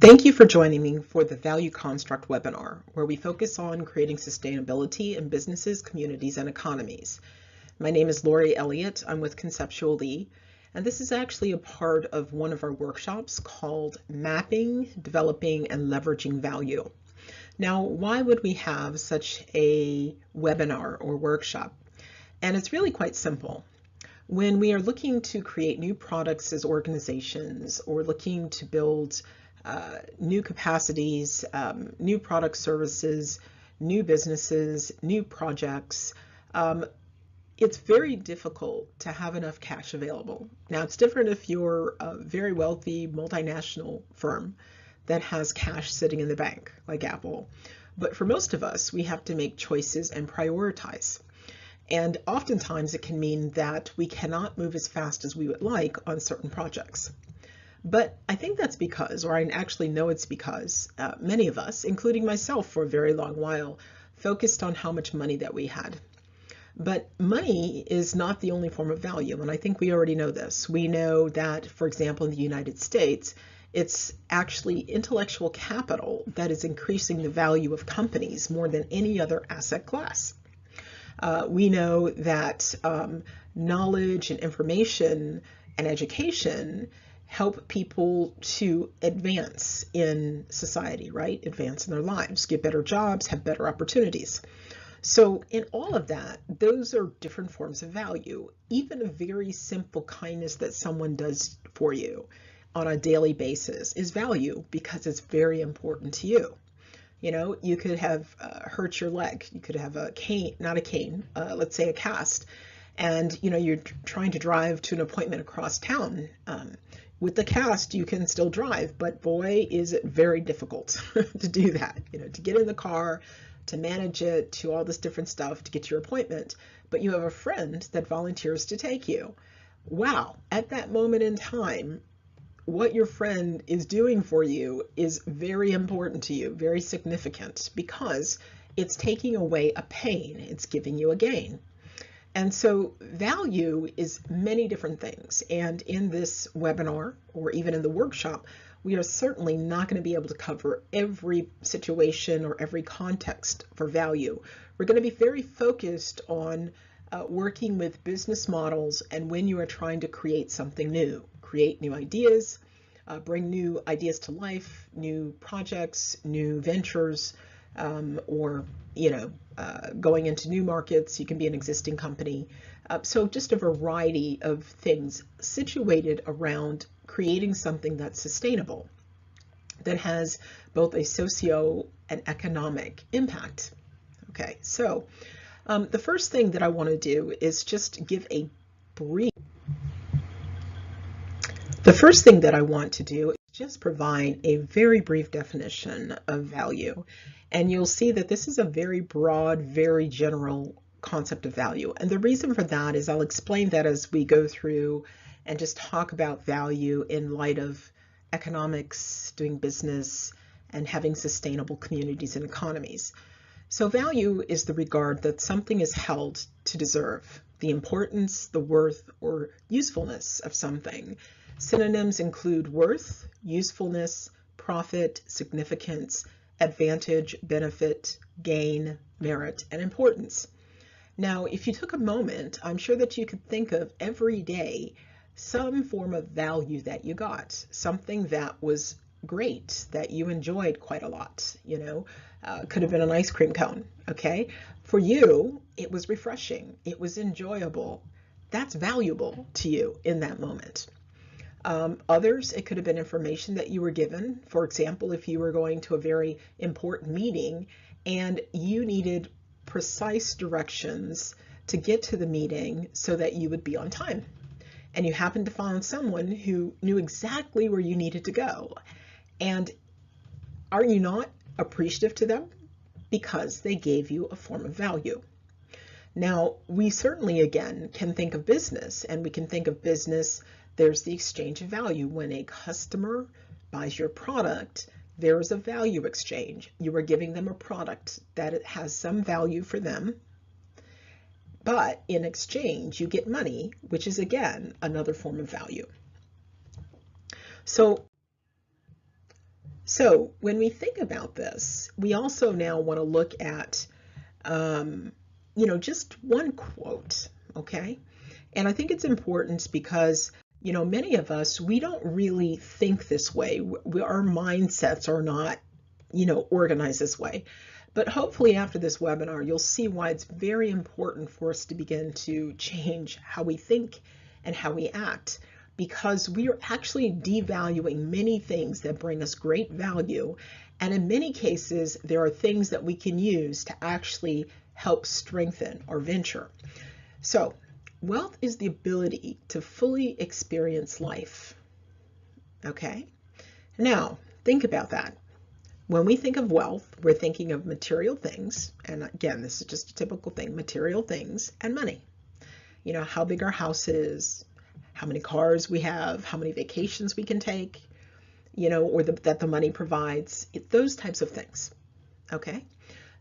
Thank you for joining me for the Value Construct webinar, where we focus on creating sustainability in businesses, communities, and economies. My name is Lori Elliott. I'm with Conceptual Lee, and this is actually a part of one of our workshops called Mapping, Developing, and Leveraging Value. Now, why would we have such a webinar or workshop? And it's really quite simple. When we are looking to create new products as organizations or looking to build new capacities, new product services, new businesses, new projects, it's very difficult to have enough cash available. Now, it's different if you're a very wealthy multinational firm that has cash sitting in the bank, like Apple. But for most of us, we have to make choices and prioritize. And oftentimes it can mean that we cannot move as fast as we would like on certain projects. But I think that's because, or I actually know it's because, many of us, including myself for a very long while, focused on how much money that we had. But money is not the only form of value, and I think we already know this. We know that, for example, in the United States, it's actually intellectual capital that is increasing the value of companies more than any other asset class. We know that knowledge and information and education help people to advance in society, right? Advance in their lives, get better jobs, have better opportunities. So in all of that, those are different forms of value. Even a very simple kindness that someone does for you on a daily basis is value because it's very important to you. You know, you could have hurt your leg. You could have a cane, not a cane, let's say a cast. And, you know, you're trying to drive to an appointment across town. With the cast, you can still drive, but boy, is it very difficult to do that, you know, to get in the car, to manage it, to all this different stuff to get to your appointment. But you have a friend that volunteers to take you. Wow, at that moment in time, what your friend is doing for you is very important to you, very significant, because it's taking away a pain, it's giving you a gain. And so value is many different things. And in this webinar, or even in the workshop, we are certainly not going to be able to cover every situation or every context for value. We're going to be very focused on working with business models and when you are trying to create something new, create new ideas, bring new ideas to life, new projects, new ventures, or, you know, going into new markets. You can be an existing company. So just a variety of things situated around creating something that's sustainable, that has both a socio and economic impact. Okay, so the first thing that I want to do is just give a brief. The first thing that I want to do is just provide a very brief definition of value. And you'll see that this is a very broad, very general concept of value. And the reason for that is I'll explain that as we go through and just talk about value in light of economics, doing business, and having sustainable communities and economies. So value is the regard that something is held to deserve, the importance, the worth, or usefulness of something. Synonyms include worth, usefulness, profit, significance, advantage, benefit, gain, merit, and importance. Now, if you took a moment, I'm sure that you could think of every day some form of value that you got, something that was great, that you enjoyed quite a lot, you know, could have been an ice cream cone, okay? For you, it was refreshing, it was enjoyable. That's valuable to you in that moment. Others, it could have been information that you were given. For example, if you were going to a very important meeting and you needed precise directions to get to the meeting so that you would be on time. And you happened to find someone who knew exactly where you needed to go. And are you not appreciative to them? Because they gave you a form of value. Now, we certainly, again, can think of business, and we can think of business. There's the exchange of value. When a customer buys your product, there is a value exchange. You are giving them a product that it has some value for them, but in exchange, you get money, which is, again, another form of value. So So when we think about this, we also now want to look at, just one quote, okay? And I think it's important because, many of us, we don't really think this way. Our mindsets are not, organized this way. But hopefully after this webinar, you'll see why it's very important for us to begin to change how we think and how we act, because we are actually devaluing many things that bring us great value. And in many cases, there are things that we can use to actually help strengthen our venture. So, wealth is the ability to fully experience life. Okay? Now, think about that. When we think of wealth, we're thinking of material things. And again, this is just a typical thing, material things and money. How big our house is, how many cars we have, how many vacations we can take, or that the money provides, those types of things. Okay?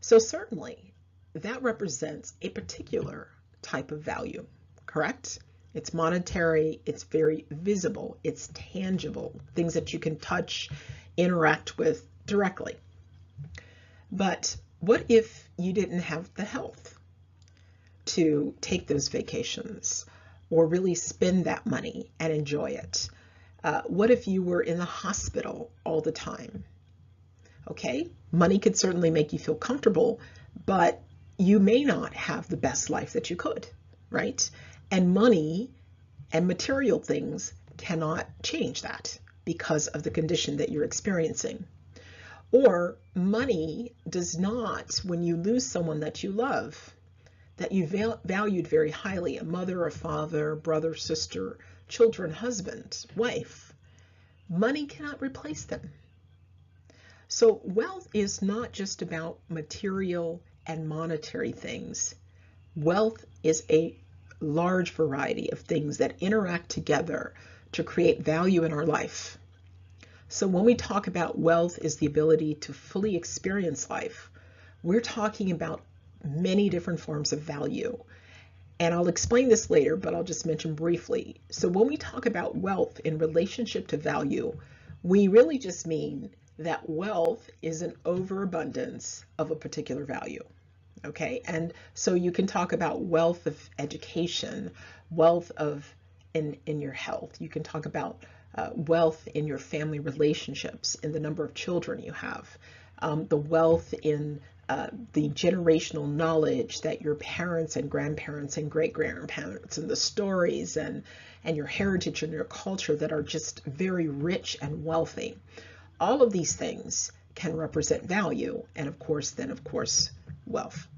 So certainly that represents a particular type of value, correct? It's monetary, it's very visible, it's tangible, things that you can touch, interact with directly. But what if you didn't have the health to take those vacations or really spend that money and enjoy it? What if you were in the hospital all the time? Okay, money could certainly make you feel comfortable, but you may not have the best life that you could, right? And money and material things cannot change that because of the condition that you're experiencing. Or money does not, when you lose someone that you love, that you valued very highly, a mother, a father, brother, sister, children, husband, wife, money cannot replace them. So wealth is not just about material and monetary things. Wealth is a large variety of things that interact together to create value in our life. So when we talk about wealth is the ability to fully experience life, we're talking about many different forms of value. And I'll explain this later, but I'll just mention briefly. So when we talk about wealth in relationship to value, we really just mean that wealth is an overabundance of a particular value. Okay, and so you can talk about wealth of education, wealth of in your health. You can talk about wealth in your family relationships, in the number of children you have, the wealth in the generational knowledge that your parents and grandparents and great-grandparents, and the stories and your heritage and your culture that are just very rich and wealthy. All of these things can represent value, and of course, wealth.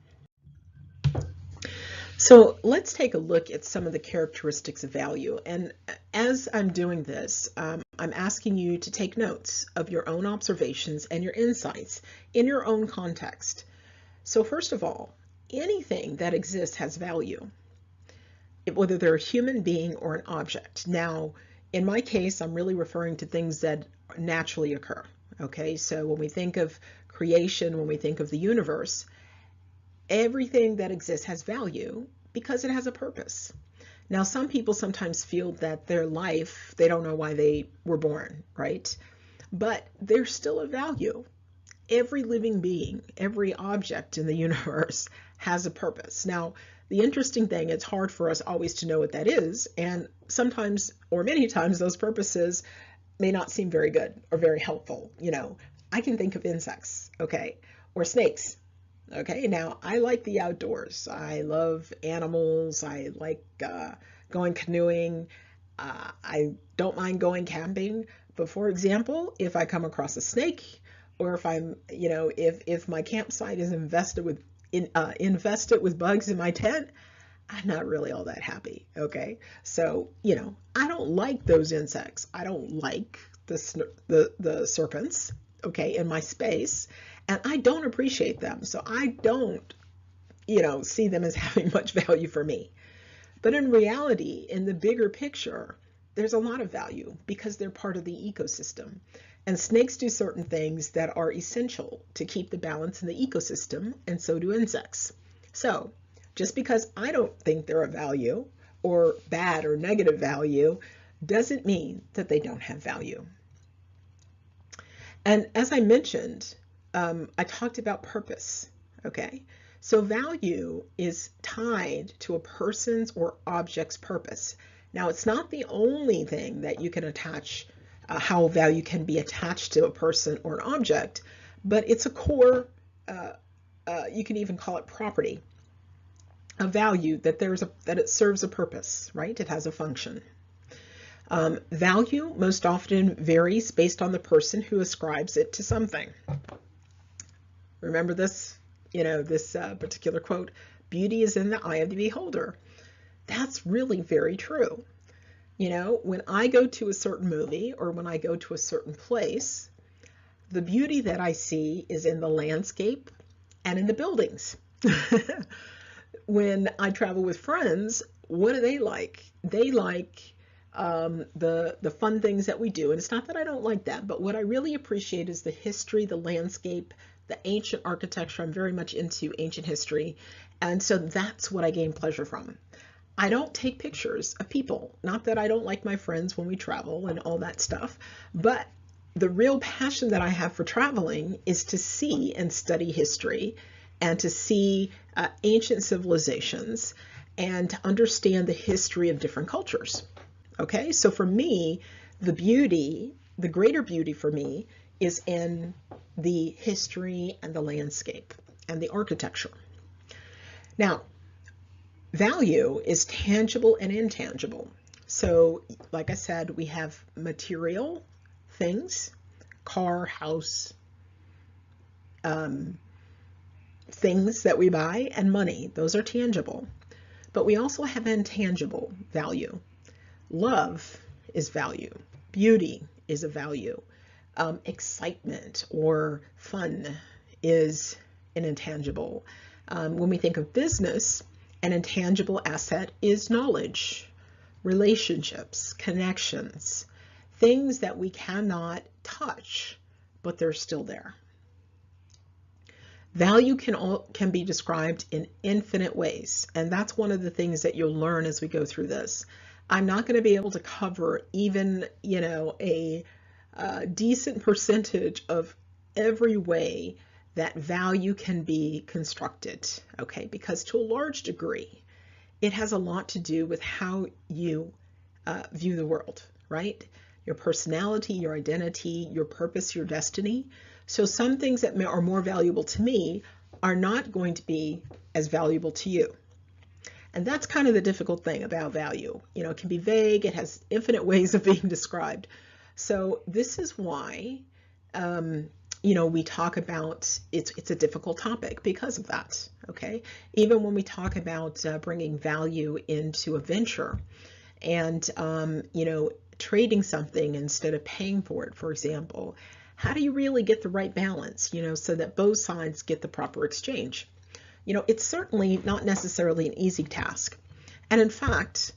So let's take a look at some of the characteristics of value. And as I'm doing this, I'm asking you to take notes of your own observations and your insights in your own context. So first of all, anything that exists has value, whether they're a human being or an object. Now, in my case, I'm really referring to things that naturally occur. Okay, so when we think of creation, when we think of the universe, everything that exists has value because it has a purpose. Now, some people sometimes feel that their life, they don't know why they were born, right? But there's still a value. Every living being, every object in the universe has a purpose. Now, the interesting thing, it's hard for us always to know what that is. And sometimes, or many times, those purposes may not seem very good or very helpful. I can think of insects, okay, or snakes. Okay, now I like the outdoors. I love animals. I like going canoeing. I don't mind going camping. But for example, if I come across a snake, or if I'm, if my campsite is infested with bugs in my tent, I'm not really all that happy. Okay, so I don't like those insects. I don't like the serpents. Okay, in my space. And I don't appreciate them. So I don't, see them as having much value for me. But in reality, in the bigger picture, there's a lot of value because they're part of the ecosystem. And snakes do certain things that are essential to keep the balance in the ecosystem, and so do insects. So just because I don't think they're a value or bad or negative value doesn't mean that they don't have value. And as I mentioned, I talked about purpose, okay? So value is tied to a person's or object's purpose. Now, it's not the only thing that you can attach, how value can be attached to a person or an object, but it's a core, you can even call it property, a value that that it serves a purpose, right? It has a function. Value most often varies based on the person who ascribes it to something. Remember this, this particular quote, beauty is in the eye of the beholder. That's really very true. When I go to a certain movie or when I go to a certain place, the beauty that I see is in the landscape and in the buildings. When I travel with friends, what do they like? They like the fun things that we do. And it's not that I don't like that, but what I really appreciate is the history, the landscape, the ancient architecture. I'm very much into ancient history. And so that's what I gain pleasure from. I don't take pictures of people. Not that I don't like my friends when we travel and all that stuff, but the real passion that I have for traveling is to see and study history and to see ancient civilizations and to understand the history of different cultures. Okay, so for me, the beauty, the greater beauty for me is in the history and the landscape and the architecture. Now, value is tangible and intangible. So, like I said, we have material things, car, house, things that we buy, and money. Those are tangible. But we also have intangible value. Love is value. Beauty is a value. Excitement or fun is an intangible. When we think of business, an intangible asset is knowledge, relationships, connections, things that we cannot touch, but they're still there. Value can be described in infinite ways, and that's one of the things that you'll learn as we go through this. I'm not going to be able to cover even, a decent percentage of every way that value can be constructed, okay? Because to a large degree, it has a lot to do with how you view the world, right? Your personality, your identity, your purpose, your destiny. So some things that are more valuable to me are not going to be as valuable to you. And that's kind of the difficult thing about value. It can be vague. It has infinite ways of being described. So this is why, we talk about it's a difficult topic because of that. Okay. Even when we talk about bringing value into a venture and, trading something instead of paying for it, for example, how do you really get the right balance, so that both sides get the proper exchange? It's certainly not necessarily an easy task. And in fact,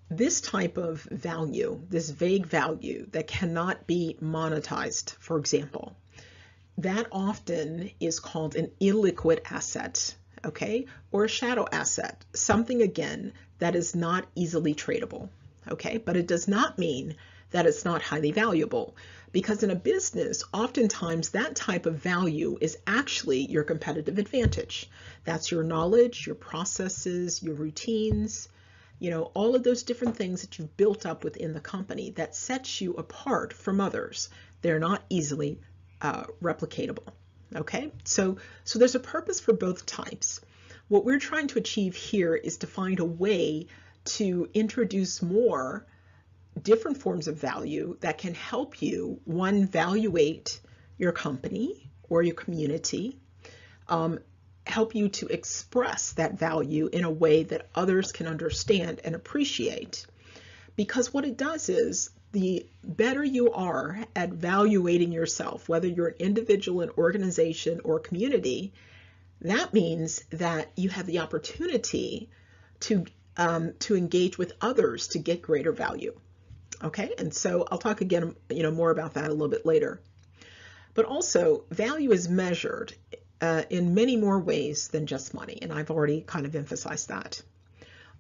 this type of value, this vague value that cannot be monetized, for example, that often is called an illiquid asset, okay, or a shadow asset, something again that is not easily tradable, okay, but it does not mean that it's not highly valuable, because in a business, oftentimes that type of value is actually your competitive advantage. That's your knowledge, your processes, your routines, all of those different things that you've built up within the company that sets you apart from others. They're not easily replicatable. Okay, so there's a purpose for both types. What we're trying to achieve here is to find a way to introduce more different forms of value that can help you, one, valuate your company or your community, help you to express that value in a way that others can understand and appreciate. Because what it does is, the better you are at valuating yourself, whether you're an individual, an organization, or a community, that means that you have the opportunity to engage with others to get greater value. Okay, and so I'll talk again, more about that a little bit later. But also, value is measured in many more ways than just money, and I've already kind of emphasized that.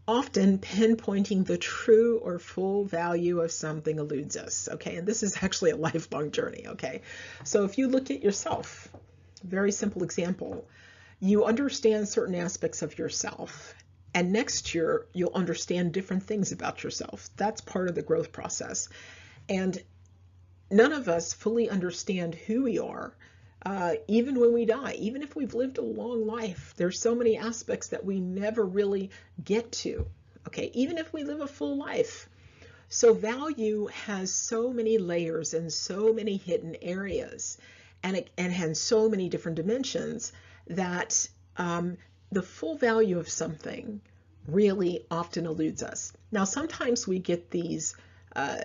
often pinpointing the true or full value of something eludes us, okay? And this is actually a lifelong journey, okay? So if you look at yourself, very simple example, you understand certain aspects of yourself, and next year you'll understand different things about yourself. That's part of the growth process. And none of us fully understand who we are, even when we die. Even if we've lived a long life, there's so many aspects that we never really get to, okay? Even if we live a full life. So value has so many layers and so many hidden areas, and it has so many different dimensions that the full value of something really often eludes us. Now, sometimes we get these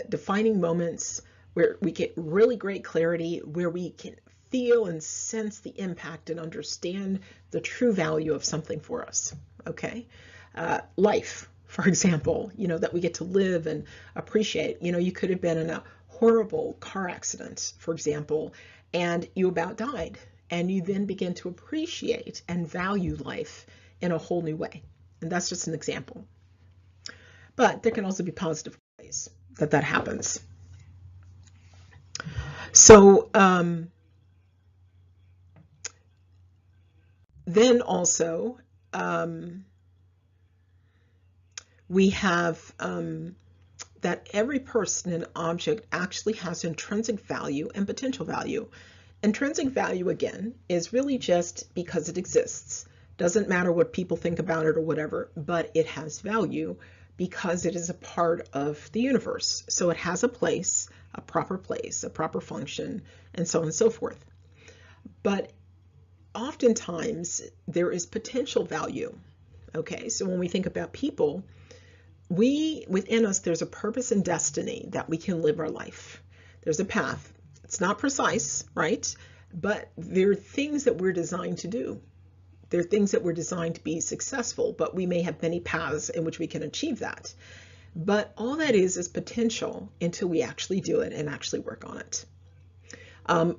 defining moments where we get really great clarity, where we can feel and sense the impact and understand the true value of something for us, okay? Life, for example, that we get to live and appreciate. You could have been in a horrible car accident, for example, and you about died, and you then begin to appreciate and value life in a whole new way. And that's just an example. But there can also be positive ways that happens. So then also we have that every person and object actually has intrinsic value and potential value. Intrinsic value, again, is really just because it exists. Doesn't matter what people think about it or whatever, but it has value because it is a part of the universe. So it has a place, a proper function, and so on and so forth. But oftentimes there is potential value. Okay, so when we think about people, within us, there's a purpose and destiny that we can live our life. There's a path. It's not precise, right? But there are things that we're designed to do. There are things that we're designed to be successful, but we may have many paths in which we can achieve that. But all that is potential until we actually do it and actually work on it.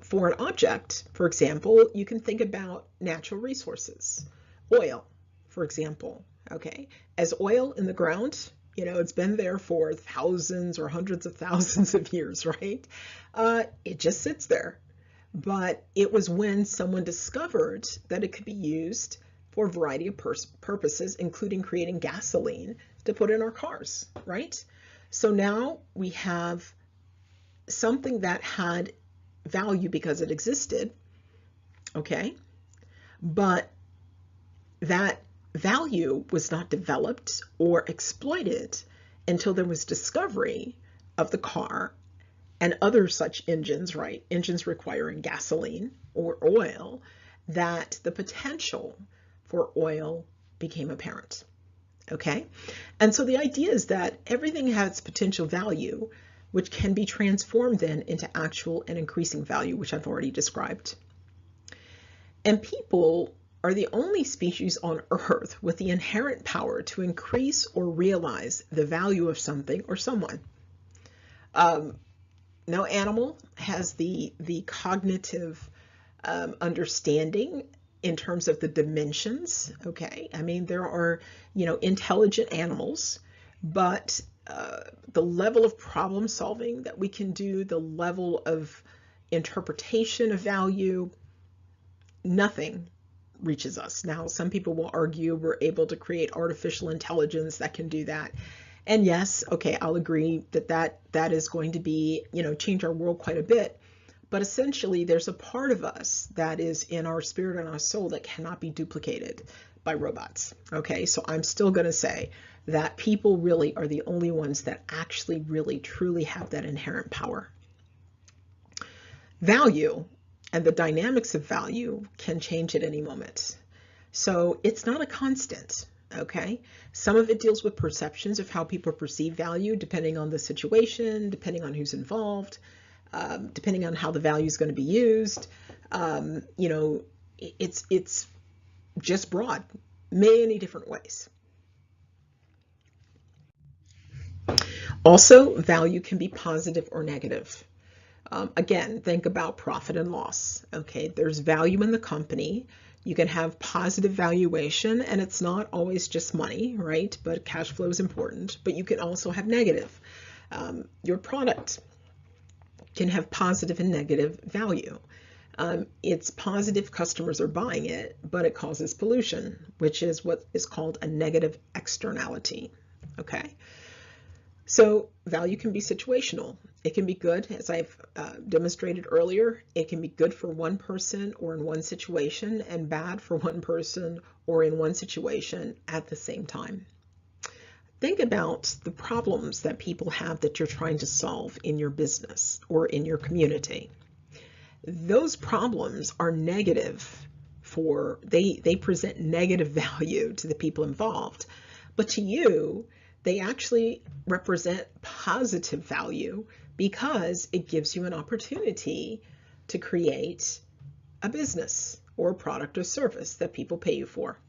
For an object, for example, you can think about natural resources. Oil, for example, okay? As oil in the ground, it's been there for thousands or hundreds of thousands of years, right? It just sits there. But it was when someone discovered that it could be used for a variety of purposes, including creating gasoline to put in our cars, right? So now we have something that had value because it existed, okay? But that value was not developed or exploited until there was discovery of the car and other such engines, right? Engines requiring gasoline or oil, that the potential for oil became apparent, okay? And so the idea is that everything has potential value, which can be transformed then into actual and increasing value, which I've already described. And people are the only species on Earth with the inherent power to increase or realize the value of something or someone. No animal has the cognitive understanding in terms of the dimensions, okay? I mean, there are, intelligent animals, but the level of problem solving that we can do, the level of interpretation of value, nothing reaches us. Now, some people will argue we're able to create artificial intelligence that can do that. And yes, okay, I'll agree that is going to be, change our world quite a bit. But essentially, there's a part of us that is in our spirit and our soul that cannot be duplicated by robots. Okay, so I'm still going to say that people really are the only ones that actually really truly have that inherent power. Value and the dynamics of value can change at any moment. So it's not a constant. Okay, some of it deals with perceptions of how people perceive value, depending on the situation, depending on who's involved, depending on how the value is going to be used. It's just broad, many different ways. Also, value can be positive or negative. Again, think about profit and loss. Okay, there's value in the company You can have positive valuation, and it's not always just money, right? But cash flow is important. But you can also have negative. Your product can have positive and negative value. It's positive, customers are buying it, but it causes pollution, which is what is called a negative externality. Okay. So value can be situational. It can be good, as I've demonstrated earlier. It can be good for one person or in one situation, and bad for one person or in one situation at the same time. Think about the problems that people have that you're trying to solve in your business or in your community. Those problems are negative they present negative value to the people involved, but to you, they actually represent positive value because it gives you an opportunity to create a business or a product or service that people pay you for.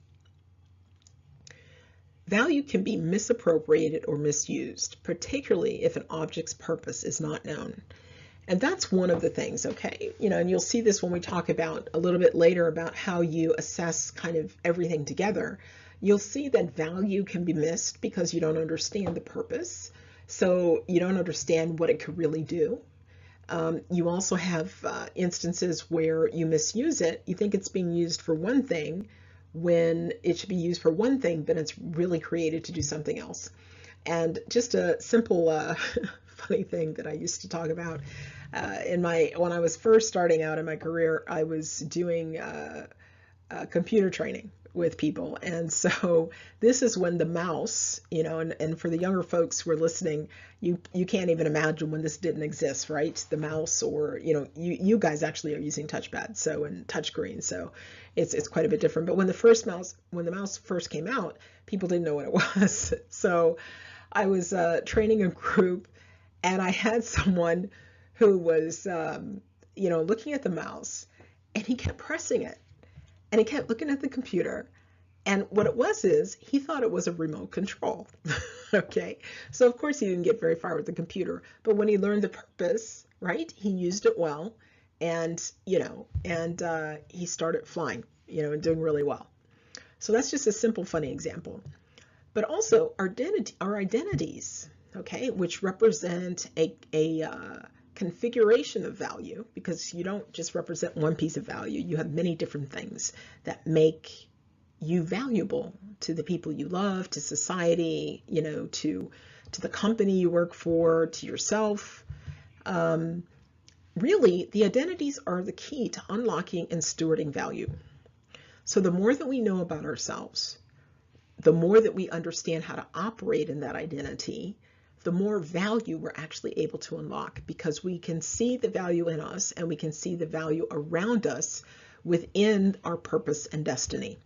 Value can be misappropriated or misused, particularly if an object's purpose is not known. And that's one of the things, okay? And you'll see this when we talk about a little bit later about how you assess kind of everything together. You'll see that value can be missed because you don't understand the purpose. So you don't understand what it could really do. You also have instances where you misuse it. You think it's being used for one thing when it should be used for one thing, but it's really created to do something else. And just a simple funny thing that I used to talk about when I was first starting out in my career, I was doing computer training with people. And so this is when the mouse, and for the younger folks who are listening, you can't even imagine when this didn't exist, right? The mouse, or, you guys actually are using touchpad, and touchscreen. So it's quite a bit different. But when the mouse first came out, people didn't know what it was. So I was training a group, and I had someone who was, looking at the mouse, and he kept pressing it. And he kept looking at the computer, and what it was is he thought it was a remote control. Okay, so of course he didn't get very far with the computer, but when he learned the purpose, right, he used it well, and he started flying, and doing really well. So that's just a simple, funny example. But also our identities, okay, which represent a configuration of value, because you don't just represent one piece of value. You have many different things that make you valuable to the people you love, to society, to the company you work for, to yourself. Really, the identities are the key to unlocking and stewarding value. So the more that we know about ourselves, the more that we understand how to operate in that identity, the more value we're actually able to unlock, because we can see the value in us and we can see the value around us within our purpose and destiny.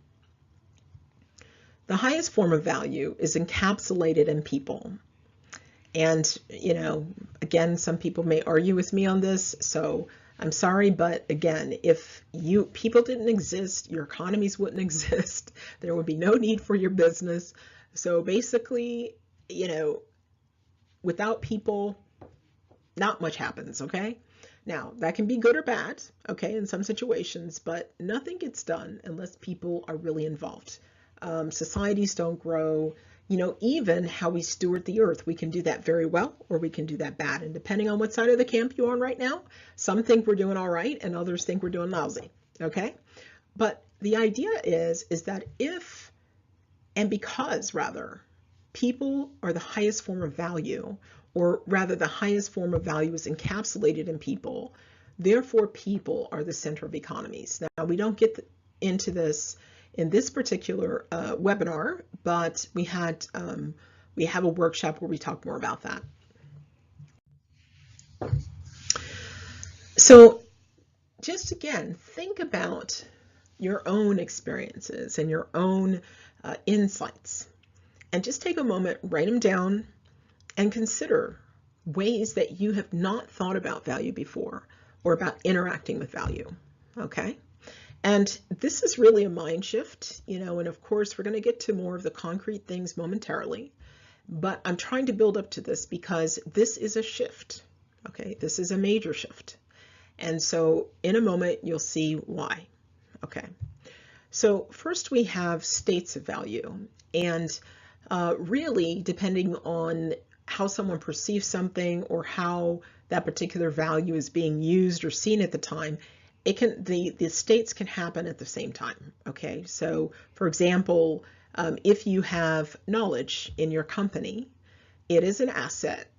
The highest form of value is encapsulated in people. And, again, some people may argue with me on this, so I'm sorry, but again, if people didn't exist, your economies wouldn't exist. There would be no need for your business. So basically, without people, not much happens, okay? Now, that can be good or bad, okay, in some situations, but nothing gets done unless people are really involved. Societies don't grow, even how we steward the earth. We can do that very well, or we can do that bad. And depending on what side of the camp you're on right now, some think we're doing all right and others think we're doing lousy, okay? But the idea is that because people are the highest form of value, or rather the highest form of value is encapsulated in people, therefore people are the center of economies. Now, we don't get into this in this particular webinar, but we have a workshop where we talk more about that. So just again, think about your own experiences and your own insights, and just take a moment, write them down, and consider ways that you have not thought about value before, or about interacting with value, okay? And this is really a mind shift, and of course we're going to get to more of the concrete things momentarily, but I'm trying to build up to this because this is a shift, okay? This is a major shift. And so in a moment, you'll see why, okay? So first we have states of value, and really depending on how someone perceives something or how that particular value is being used or seen at the time, the states can happen at the same time. Okay, so for example, if you have knowledge in your company, it is an asset.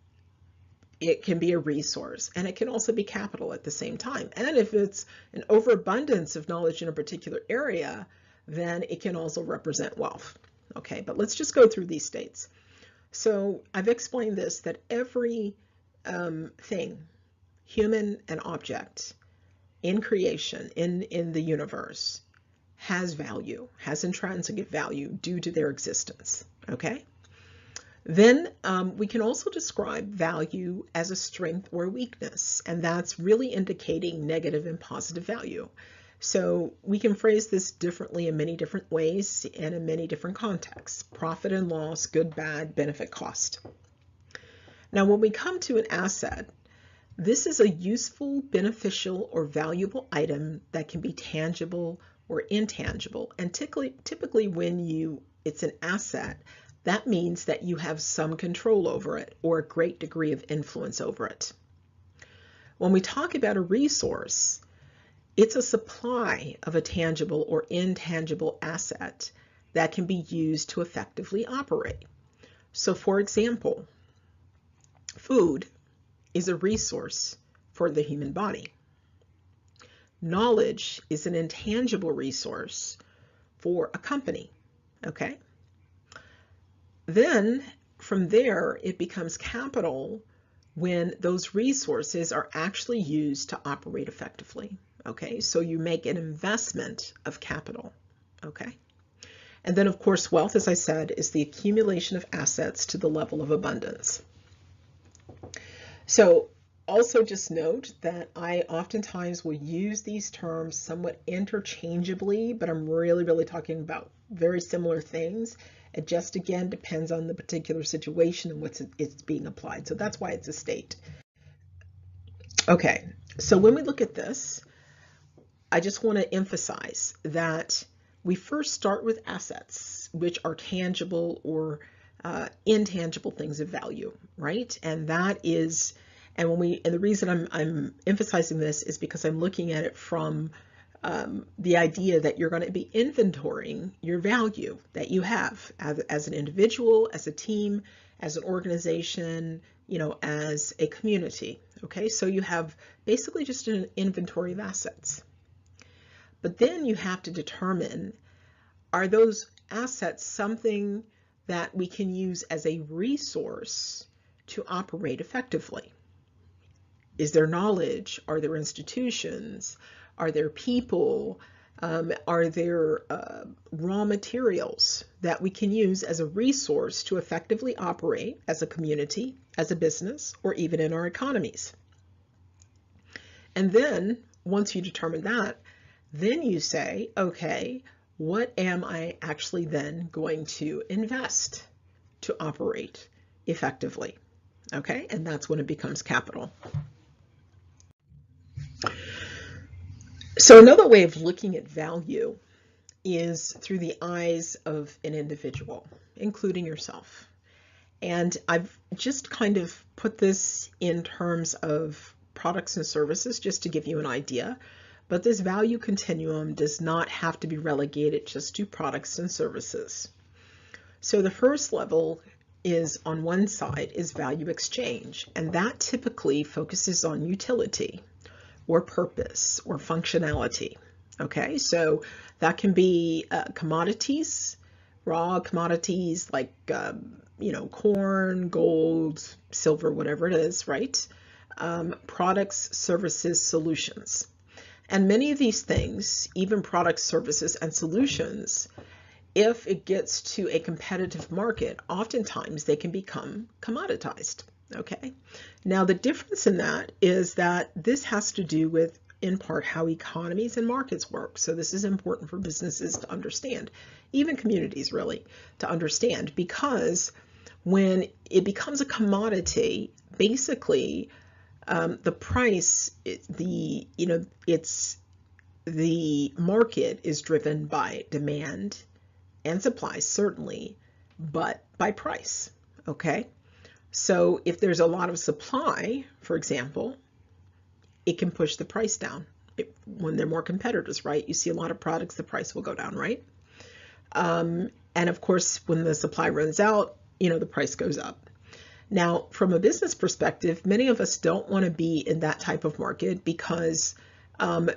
It can be a resource, and it can also be capital at the same time. And if it's an overabundance of knowledge in a particular area, then it can also represent wealth. Okay, but let's just go through these states. So I've explained this, that every thing, human and object, in creation, in the universe, has value, has intrinsic value due to their existence. Okay? Then we can also describe value as a strength or weakness, and that's really indicating negative and positive value. So we can phrase this differently in many different ways and in many different contexts: profit and loss, good, bad, benefit, cost. Now, when we come to an asset, this is a useful, beneficial, or valuable item that can be tangible or intangible. And typically when it's an asset, that means that you have some control over it or a great degree of influence over it. When we talk about a resource, it's a supply of a tangible or intangible asset that can be used to effectively operate. So for example, food is a resource for the human body. Knowledge is an intangible resource for a company. Okay? Then from there, it becomes capital when those resources are actually used to operate effectively. Okay, so you make an investment of capital. Okay, and then of course, wealth, as I said, is the accumulation of assets to the level of abundance. So also just note that I oftentimes will use these terms somewhat interchangeably, but I'm really talking about very similar things. It just, again, depends on the particular situation and it's being applied. So that's why it's a state. Okay, so when we look at this, I just want to emphasize that we first start with assets, which are tangible or intangible things of value, right? And that is, and the reason I'm emphasizing this is because I'm looking at it from the idea that you're going to be inventorying your value that you have as an individual, as a team, as an organization, as a community. Okay, so you have basically just an inventory of assets. But then you have to determine, are those assets something that we can use as a resource to operate effectively? Is there knowledge? Are there institutions? Are there people? Are there raw materials that we can use as a resource to effectively operate as a community, as a business, or even in our economies? And then once you determine that, then you say, okay, what am I actually then going to invest to operate effectively? Okay, and that's when it becomes capital. So another way of looking at value is through the eyes of an individual, including yourself. And I've just kind of put this in terms of products and services just to give you an idea. But this value continuum does not have to be relegated just to products and services. So the first level is, on one side, is value exchange, and that typically focuses on utility or purpose or functionality. Okay, so that can be commodities, raw commodities like corn, gold, silver, whatever it is, right? Products, services, solutions. And many of these things, even products, services, and solutions, if it gets to a competitive market, oftentimes they can become commoditized. Okay. Now the difference in that is that this has to do with, in part, how economies and markets work. So this is important for businesses to understand, even communities really, to understand, because when it becomes a commodity, basically the price, the market is driven by demand and supply, certainly, but by price, okay? So if there's a lot of supply, for example, it can push the price down. When there are more competitors, right? You see a lot of products, the price will go down, right? And of course, when the supply runs out, the price goes up. Now, from a business perspective, many of us don't want to be in that type of market because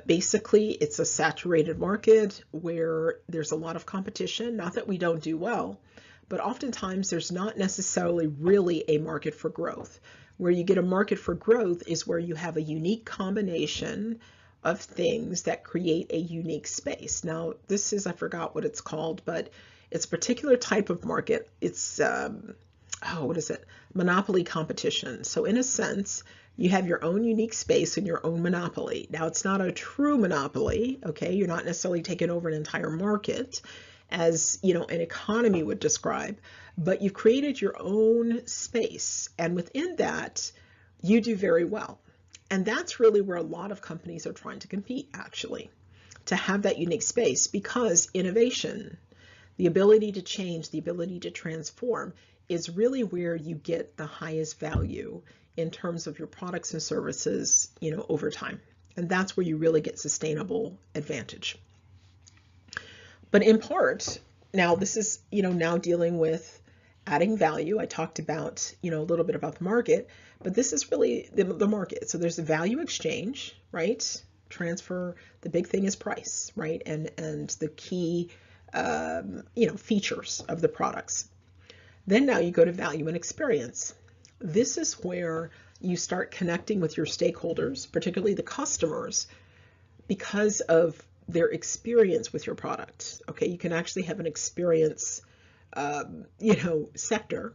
basically it's a saturated market where there's a lot of competition. Not that we don't do well, but oftentimes there's not necessarily really a market for growth. Where you get a market for growth is where you have a unique combination of things that create a unique space. Now, this is, I forgot what it's called, but it's a particular type of market. It's, what is it? Monopoly competition. So in a sense, you have your own unique space and your own monopoly. Now, it's not a true monopoly, okay? You're not necessarily taking over an entire market as, an economy would describe, but you've created your own space. And within that, you do very well. And that's really where a lot of companies are trying to compete, actually, to have that unique space, because innovation, the ability to change, the ability to transform is really where you get the highest value in terms of your products and services, over time. And that's where you really get sustainable advantage. But in part, now this is, now dealing with adding value. I talked about, a little bit about the market, but this is really the market. So there's a value exchange, right? Transfer, the big thing is price, right? And the key, features of the products. Then now you go to value and experience. This is where you start connecting with your stakeholders, particularly the customers, because of their experience with your product. Okay, you can actually have an experience, sector,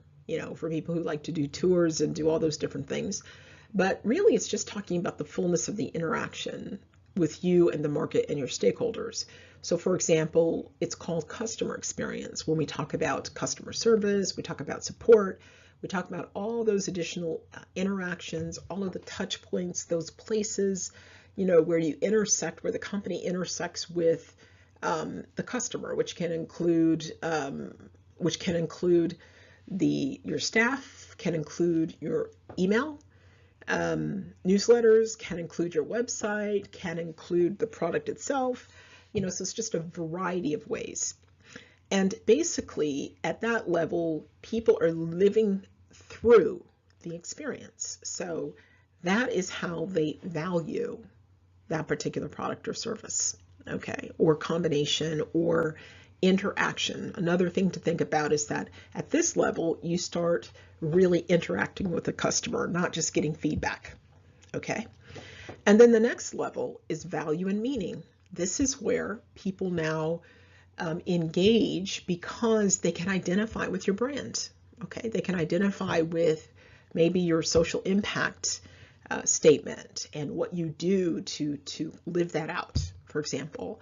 for people who like to do tours and do all those different things. But really, it's just talking about the fullness of the interaction with you and the market and your stakeholders. So for example, it's called customer experience. When we talk about customer service, we talk about support, we talk about all those additional interactions, all of the touch points, those places, where you intersect, where the company intersects with the customer, which can include your staff, can include your email, newsletters, can include your website, can include the product itself, so it's just a variety of ways. And basically at that level, people are living through the experience. So that is how they value that particular product or service, okay, or combination or interaction. Another thing to think about is that at this level, you start really interacting with the customer, not just getting feedback, okay? And then the next level is value and meaning. This is where people now engage because they can identify with your brand, okay? They can identify with maybe your social impact statement and what you do to live that out, for example.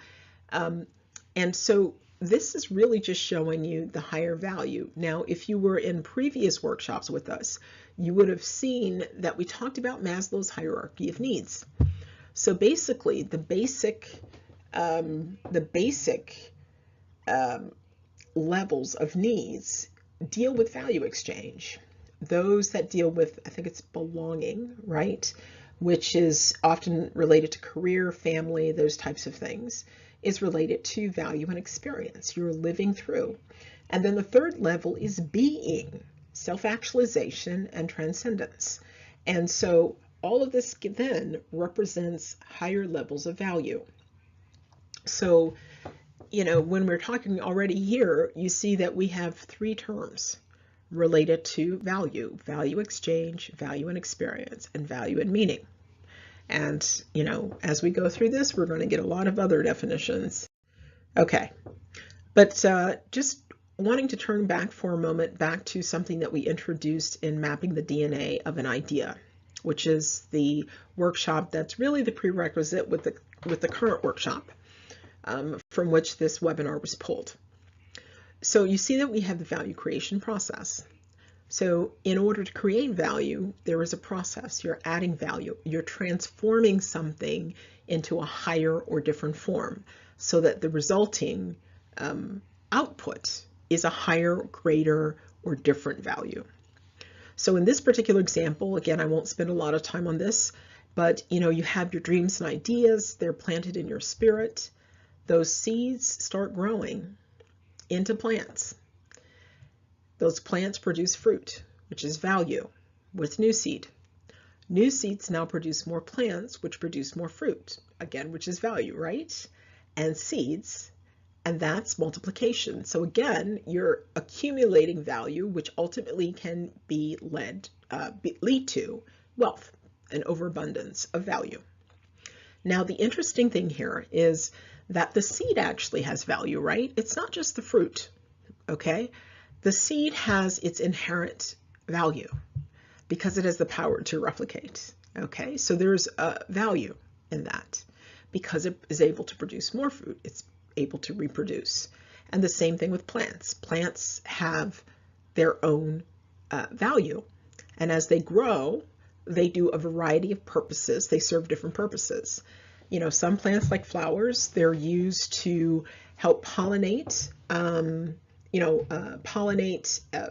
And so this is really just showing you the higher value. Now, if you were in previous workshops with us, you would have seen that we talked about Maslow's hierarchy of needs. So basically, the basic levels of needs deal with value exchange. Those that deal with, I think it's belonging, right, which is often related to career, family, those types of things, is related to value and experience. You're living through. And then the third level is being, self-actualization and transcendence. And so all of this then represents higher levels of value. So, when we're talking already here, you see that we have three terms related to value: value exchange, value and experience, and value and meaning. And, as we go through this, we're going to get a lot of other definitions. Okay, but just wanting to turn back for a moment back to something that we introduced in mapping the DNA of an idea, which is the workshop that's really the prerequisite with the current workshop from which this webinar was pulled. So you see that we have the value creation process. So in order to create value, there is a process. You're adding value. You're transforming something into a higher or different form so that the resulting output is a higher, greater, or different value. So in this particular example, again, I won't spend a lot of time on this, but you have your dreams and ideas. They're planted in your spirit. Those seeds start growing into plants. Those plants produce fruit, which is value, with new seed. New seeds now produce more plants, which produce more fruit, again, which is value, right? And seeds, and that's multiplication. So again, you're accumulating value, which ultimately can be lead to wealth and overabundance of value. Now, the interesting thing here is that the seed actually has value, right? It's not just the fruit, okay? The seed has its inherent value because it has the power to replicate, okay? So there's a value in that because it is able to produce more fruit. It's able to reproduce. And the same thing with plants. Plants have their own value. And as they grow, they do a variety of purposes. They serve different purposes. Some plants like flowers, they're used to help pollinate,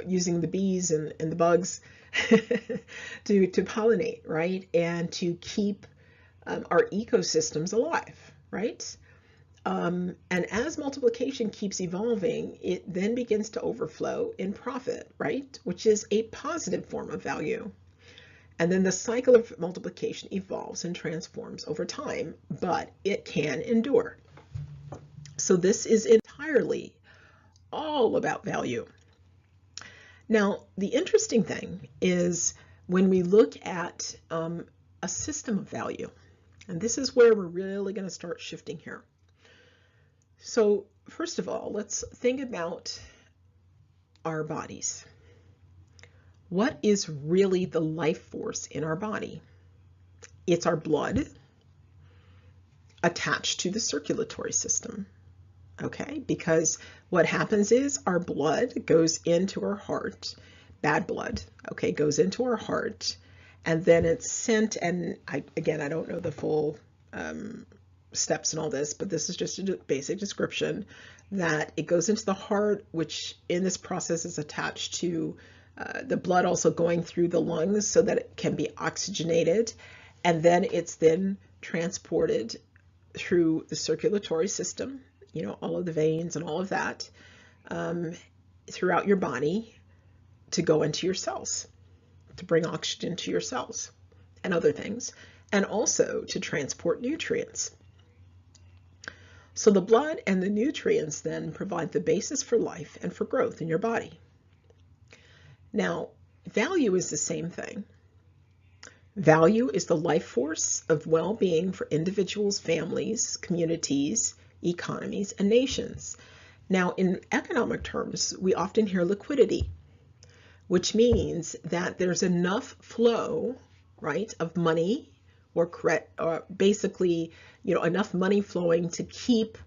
using the bees and the bugs to pollinate, right? And to keep our ecosystems alive, right? And as multiplication keeps evolving, it then begins to overflow in profit, right? Which is a positive form of value. And then the cycle of multiplication evolves and transforms over time, but it can endure. So this is entirely all about value. Now, the interesting thing is when we look at a system of value, and this is where we're really going to start shifting here. So first of all, let's think about our bodies. What is really the life force in our body? It's our blood attached to the circulatory system. Okay, because what happens is our blood goes into our heart, bad blood, okay, goes into our heart, and then it's sent, and I don't know the full steps and all this, but this is just a basic description, that it goes into the heart, which in this process is attached to the blood also going through the lungs so that it can be oxygenated, and then it's then transported through the circulatory system, all of the veins and all of that, throughout your body to go into your cells, to bring oxygen to your cells and other things, and also to transport nutrients. So the blood and the nutrients then provide the basis for life and for growth in your body. Now, value is the same thing. Value is the life force of well-being for individuals, families, communities, economies, and nations. Now, in economic terms, we often hear liquidity, which means that there's enough flow, right, of money or basically, enough money flowing to keep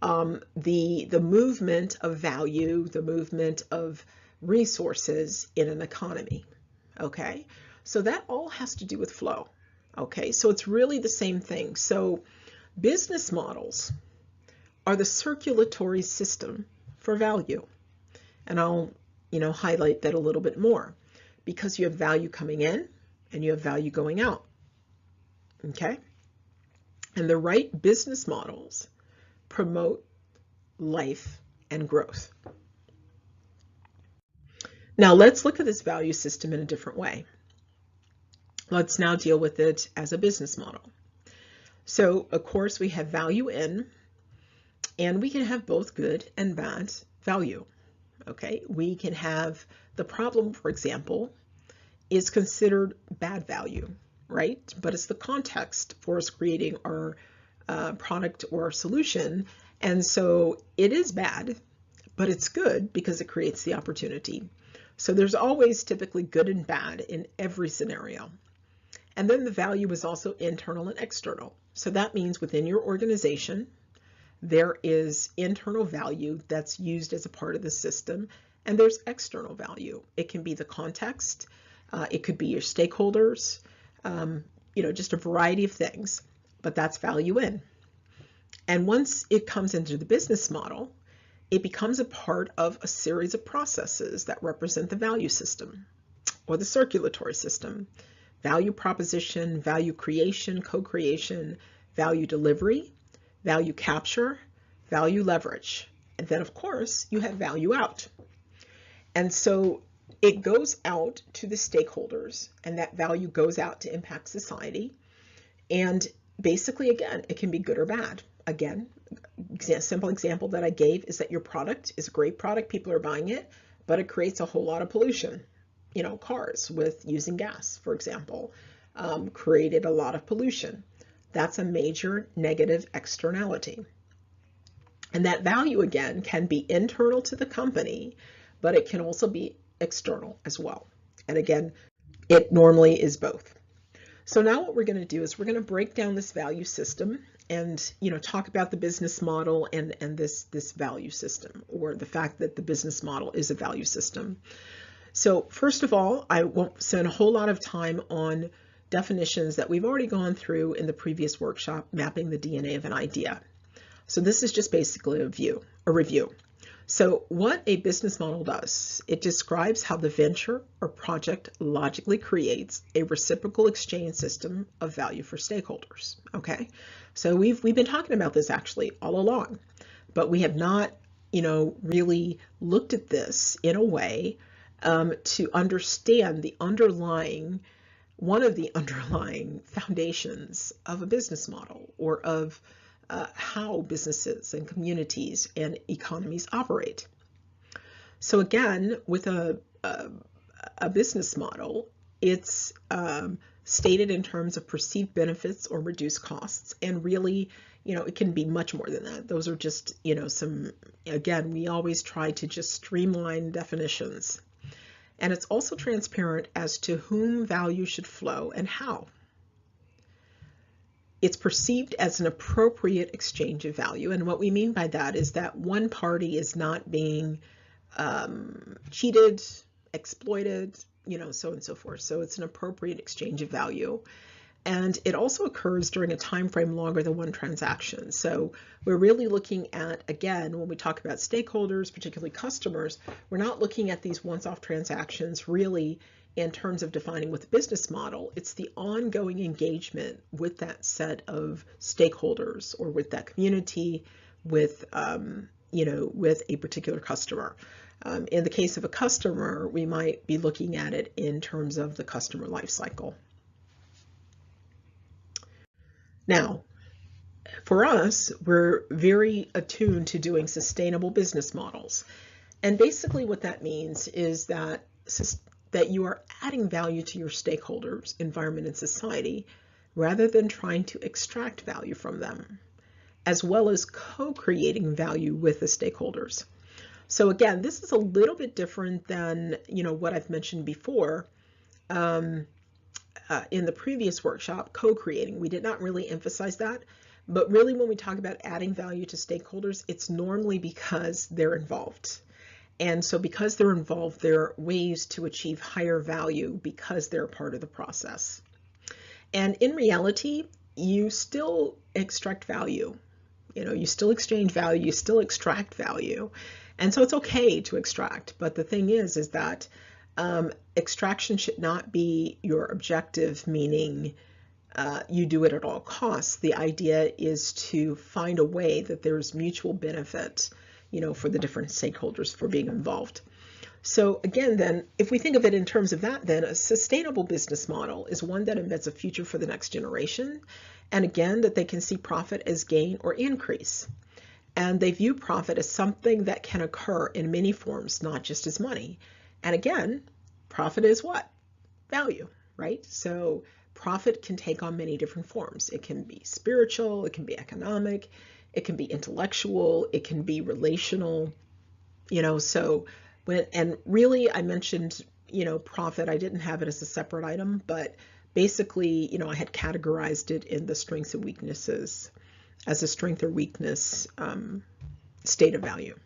the movement of value, the movement of resources in an economy. Okay, so that all has to do with flow. Okay, so it's really the same thing. So business models are the circulatory system for value. And I'll, highlight that a little bit more, because you have value coming in and you have value going out. Okay? And the right business models promote life and growth. Now let's look at this value system in a different way. Let's now deal with it as a business model. So of course we have value in, and we can have both good and bad value. Okay, we can have the problem, for example, is considered bad value, right? But it's the context for us creating our product or solution. And so it is bad, but it's good because it creates the opportunity. So there's always typically good and bad in every scenario. And then the value is also internal and external. So that means within your organization, there is internal value that's used as a part of the system, And there's external value. It can be the context, it could be your stakeholders, just a variety of things, but that's value in. And once it comes into the business model, it becomes a part of a series of processes that represent the value system or the circulatory system: value proposition, value creation, co-creation, value delivery, value capture, value leverage. And then, of course, you have value out. And so it goes out to the stakeholders, and that value goes out to impact society. And basically, again, it can be good or bad. Again, simple example that I gave is that your product is a great product, people are buying it, but it creates a whole lot of pollution. Cars with using gas, for example, created a lot of pollution. That's a major negative externality. And that value, again, can be internal to the company, but it can also be external as well. And again, it normally is both. So now what we're going to do is we're going to break down this value system and talk about the business model and this value system, or the fact that the business model is a value system. So first of all, I won't spend a whole lot of time on definitions that we've already gone through in the previous workshop, mapping the DNA of an idea. So this is just basically a review. So what a business model does, it describes how the venture or project logically creates a reciprocal exchange system of value for stakeholders. Okay, so we've been talking about this actually all along, but we have not, really looked at this in a way to understand one of the underlying foundations of a business model, or of how businesses and communities and economies operate. So again, with a business model, it's stated in terms of perceived benefits or reduced costs, and really, it can be much more than that. Those are just, again, we always try to just streamline definitions. And it's also transparent as to whom value should flow and how. It's perceived as an appropriate exchange of value. And what we mean by that is that one party is not being cheated, exploited, so on and so forth. So it's an appropriate exchange of value. And it also occurs during a time frame longer than one transaction. So we're really looking at, again, when we talk about stakeholders, particularly customers, we're not looking at these once-off transactions really in terms of defining what the business model. It's the ongoing engagement with that set of stakeholders, or with that community, with with a particular customer. In the case of a customer, we might be looking at it in terms of the customer life cycle. Now, for us, we're very attuned to doing sustainable business models. And basically what that means is that you are adding value to your stakeholders, environment, and society, rather than trying to extract value from them, as well as co-creating value with the stakeholders. So again, this is a little bit different than what I've mentioned before. In the previous workshop, co-creating, we did not really emphasize that, but really when we talk about adding value to stakeholders, it's normally because they're involved. And so because they're involved, there are ways to achieve higher value because they're part of the process. And in reality, you still extract value. You still exchange value, you still extract value. And so it's okay to extract, but the thing is that extraction should not be your objective, meaning you do it at all costs. The idea is to find a way that there's mutual benefit, for the different stakeholders for being involved. So again, then, if we think of it in terms of that, then a sustainable business model is one that embeds a future for the next generation. And again, that they can see profit as gain or increase. And they view profit as something that can occur in many forms, not just as money. And again, profit is what? Value, right? So profit can take on many different forms. It can be spiritual, it can be economic, it can be intellectual, it can be relational, so and really I mentioned, profit, I didn't have it as a separate item, but basically, I had categorized it in the strengths and weaknesses as a strength or weakness state of value.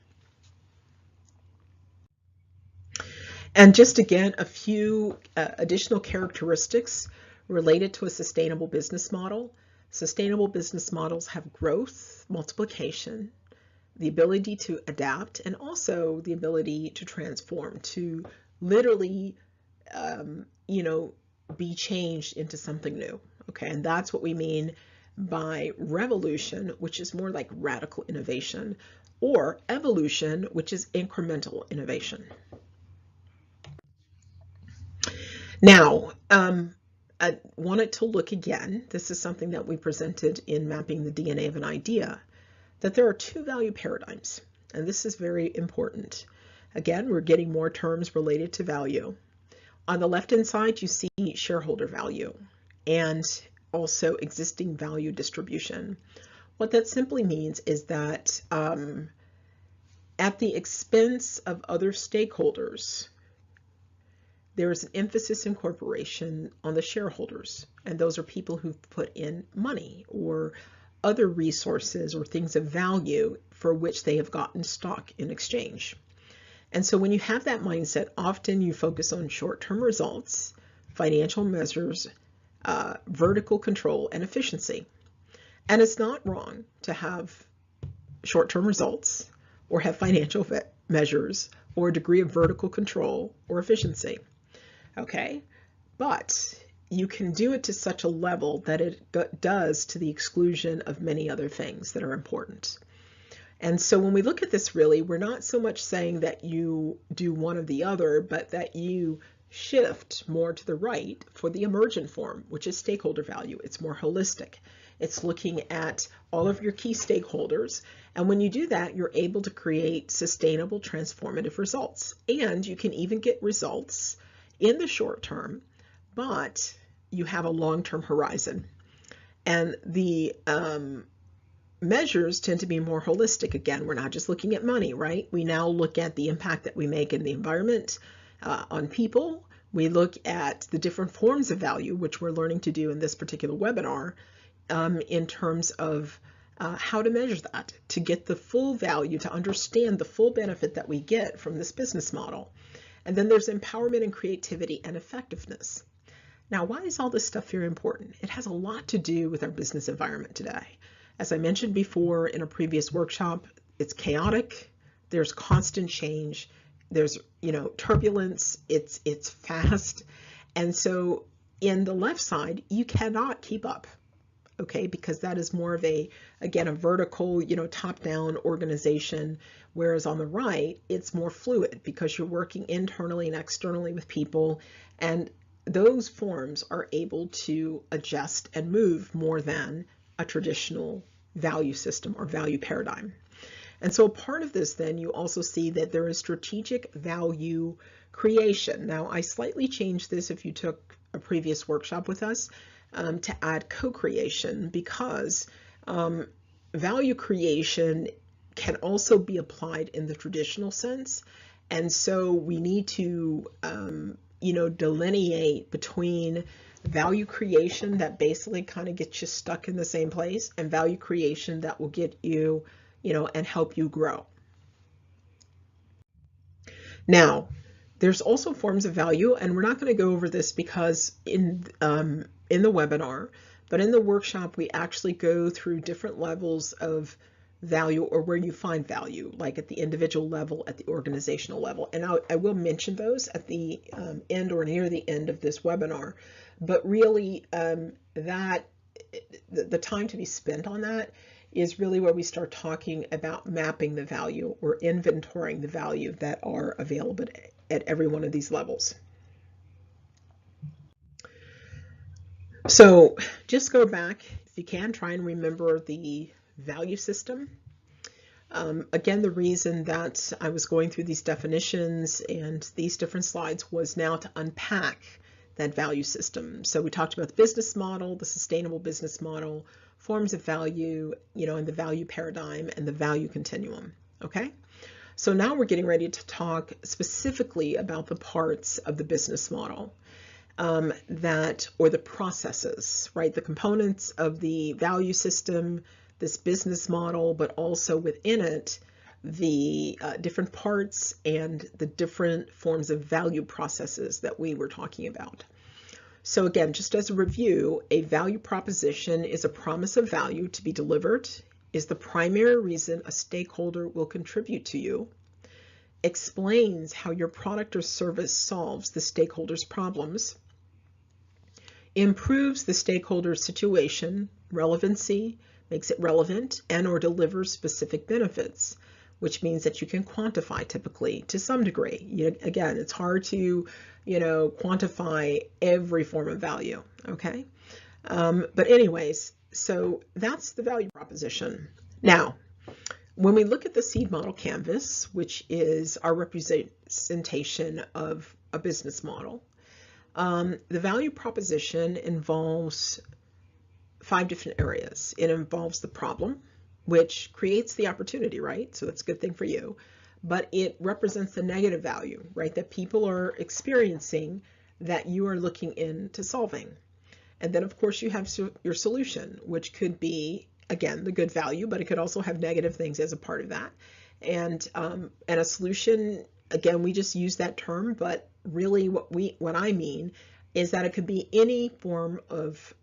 And just again, a few additional characteristics related to a sustainable business model. Sustainable business models have growth, multiplication, the ability to adapt, and also the ability to transform, to literally, be changed into something new. Okay, and that's what we mean by revolution, which is more like radical innovation, or evolution, which is incremental innovation. Now, I wanted to look again. This is something that we presented in Mapping the DNA of an Idea, that there are two value paradigms, and this is very important. Again, we're getting more terms related to value. On the left-hand side, you see shareholder value and also existing value distribution. What that simply means is that at the expense of other stakeholders, there is an emphasis in corporation on the shareholders, and those are people who've put in money or other resources or things of value for which they have gotten stock in exchange. And so when you have that mindset, often you focus on short-term results, financial measures, vertical control, and efficiency. And it's not wrong to have short-term results or have financial measures or a degree of vertical control or efficiency. Okay, but you can do it to such a level that it does to the exclusion of many other things that are important. And so when we look at this, really, we're not so much saying that you do one or the other, but that you shift more to the right for the emergent form, which is stakeholder value. It's more holistic. It's looking at all of your key stakeholders. And when you do that, you're able to create sustainable, transformative results. And you can even get results in the short term, but you have a long-term horizon. And the measures tend to be more holistic. Again, we're not just looking at money, right? We now look at the impact that we make in the environment, on people. We look at the different forms of value, which we're learning to do in this particular webinar, in terms of how to measure that, to get the full value, to understand the full benefit that we get from this business model. And then there's empowerment and creativity and effectiveness. Now, why is all this stuff very important? It has a lot to do with our business environment today. As I mentioned before in a previous workshop, it's chaotic, there's constant change, there's turbulence, it's fast. And so in the left side, you cannot keep up, okay, because that is more of a vertical, top-down organization, whereas on the right, it's more fluid because you're working internally and externally with people, and those forms are able to adjust and move more than a traditional value system or value paradigm. And so a part of this, then, you also see that there is strategic value creation. Now, I slightly changed this if you took a previous workshop with us, to add co-creation, because value creation can also be applied in the traditional sense. And so we need to, delineate between value creation that basically kind of gets you stuck in the same place and value creation that will get you, and help you grow. Now, there's also forms of value, and we're not going to go over this because in the webinar, but in the workshop, we actually go through different levels of value, or where you find value, like at the individual level, at the organizational level. And I will mention those at the end or near the end of this webinar. But really, the time to be spent on that is really where we start talking about mapping the value or inventorying the value that are available at every one of these levels. So just go back, if you can, try and remember the value system. Again, the reason that I was going through these definitions and these different slides was now to unpack that value system. So we talked about the business model, the sustainable business model, forms of value, and the value paradigm and the value continuum. Okay, so now we're getting ready to talk specifically about the parts of the business model or the processes, right? The components of the value system, this business model, but also within it, the different parts and the different forms of value processes that we were talking about. So again, just as a review, a value proposition is a promise of value to be delivered, is the primary reason a stakeholder will contribute to you, explains how your product or service solves the stakeholder's problems, improves the stakeholder's situation, relevancy, makes it relevant, and or delivers specific benefits, which means that you can quantify typically to some degree. Again, it's hard to, quantify every form of value, okay? But anyways, so that's the value proposition. Now, when we look at the seed model canvas, which is our representation of a business model, the value proposition involves 5 different areas. It involves the problem, which creates the opportunity, right? So that's a good thing for you. But it represents the negative value, right? That people are experiencing that you are looking into solving. And then, of course, you have your solution, which could be, again, the good value, but it could also have negative things as a part of that. And a solution, again, we just use that term, but really what I mean is that it could be any form of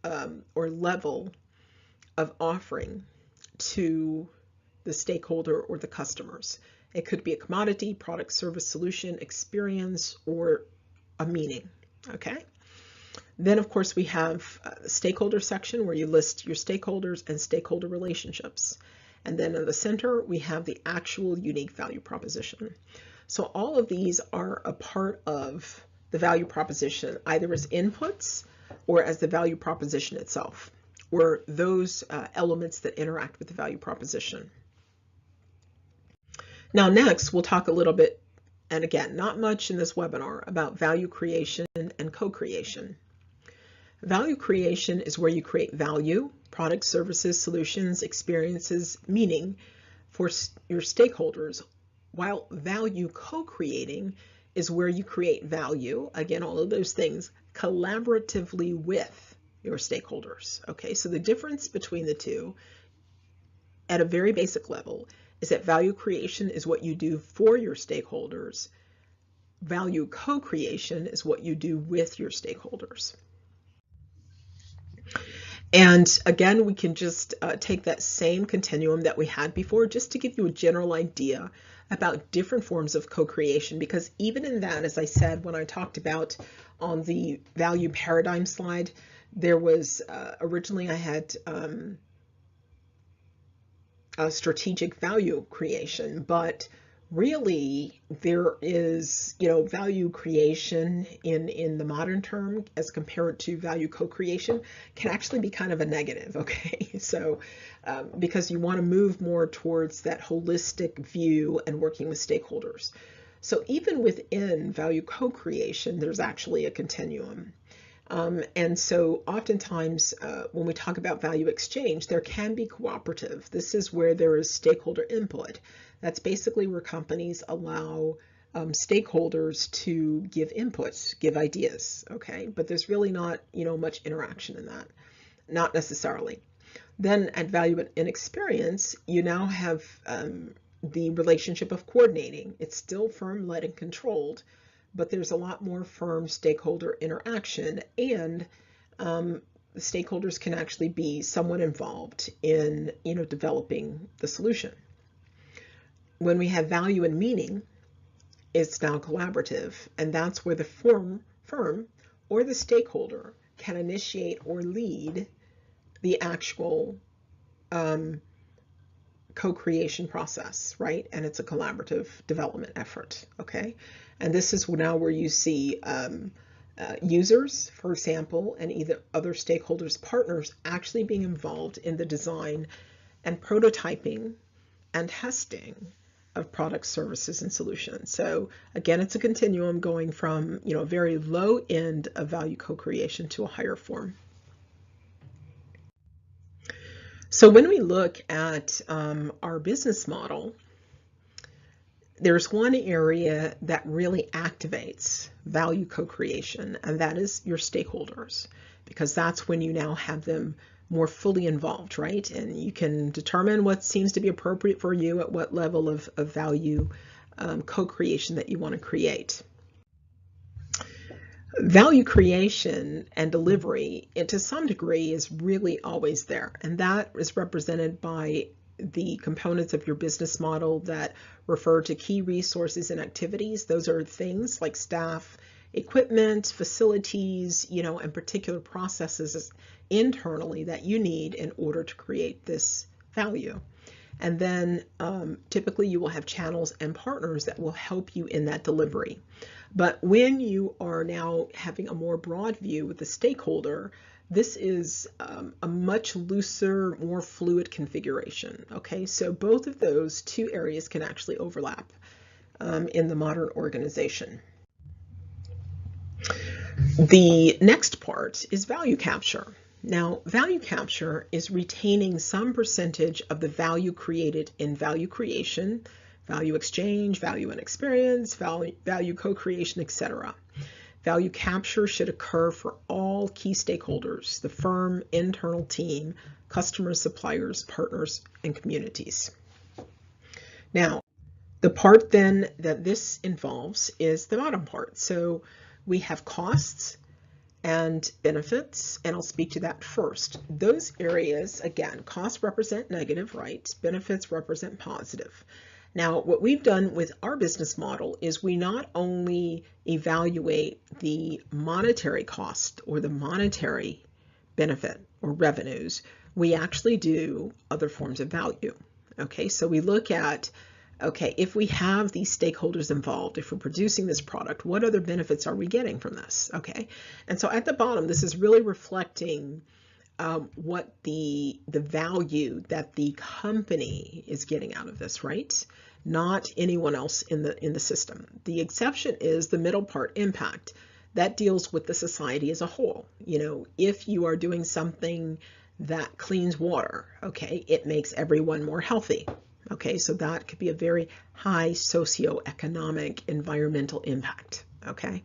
or level of offering to the stakeholder or the customers. It could be a commodity, product, service, solution, experience, or a meaning, okay? Then, of course, we have the stakeholder section where you list your stakeholders and stakeholder relationships. And then in the center, we have the actual unique value proposition. So all of these are a part of the value proposition, either as inputs or as the value proposition itself, or those elements that interact with the value proposition. Now, next, we'll talk a little bit, and again, not much in this webinar, about value creation and co-creation. Value creation is where you create value, products, services, solutions, experiences, meaning for your stakeholders, while value co-creating is where you create value, again, all of those things, collaboratively with your stakeholders. Okay, so the difference between the two at a very basic level is that value creation is what you do for your stakeholders. Value co-creation is what you do with your stakeholders. And again, we can just take that same continuum that we had before just to give you a general idea about different forms of co-creation, because even in that, as I said, when I talked about on the value paradigm slide, there was originally I had a strategic value creation, but really there is, value creation in the modern term as compared to value co-creation can actually be kind of a negative, okay? So because you want to move more towards that holistic view and working with stakeholders. So even within value co-creation, there's actually a continuum. And so oftentimes when we talk about value exchange, there can be cooperative. This is where there is stakeholder input. That's basically where companies allow stakeholders to give inputs, give ideas, okay? But there's really not, much interaction in that, not necessarily. Then at value and experience, you now have the relationship of coordinating. It's still firm-led and controlled, but there's a lot more firm stakeholder interaction, and the stakeholders can actually be somewhat involved in, developing the solution. When we have value and meaning, it's now collaborative, and that's where the firm or the stakeholder can initiate or lead the actual co-creation process, right? And it's a collaborative development effort, okay? And this is now where you see users, for example, and either other stakeholders, partners actually being involved in the design and prototyping and testing of products, services, and solutions. So again, it's a continuum going from, a very low end of value co-creation to a higher form. So when we look at our business model, there's one area that really activates value co-creation, and that is your stakeholders, because that's when you now have them more fully involved, right? And you can determine what seems to be appropriate for you at what level of value co-creation that you want to create. Value creation and delivery, and to some degree, is really always there. And that is represented by the components of your business model that refer to key resources and activities. Those are things like staff, equipment, facilities, and particular processes internally that you need in order to create this value. And then typically you will have channels and partners that will help you in that delivery. But when you are now having a more broad view with the stakeholder, this is a much looser, more fluid configuration. Okay, so both of those two areas can actually overlap in the modern organization. The next part is value capture. Now, value capture is retaining some percentage of the value created in value creation, value exchange, value and experience, value co-creation, etc. Value capture should occur for all key stakeholders, the firm, internal team, customers, suppliers, partners, and communities. Now, the part then that this involves is the bottom part. So we have costs and benefits, and I'll speak to that first. Those areas, again, costs represent negative, right? Benefits represent positive. Now, what we've done with our business model is we not only evaluate the monetary cost or the monetary benefit or revenues, we actually do other forms of value. Okay, so we look at, okay, if we have these stakeholders involved, if we're producing this product, what other benefits are we getting from this? Okay, and so at the bottom, this is really reflecting what the value that the company is getting out of this, right? Not anyone else in the system. The exception is the middle part, impact. That deals with the society as a whole. If you are doing something that cleans water, okay, it makes everyone more healthy. Okay, so that could be a very high socioeconomic environmental impact. Okay,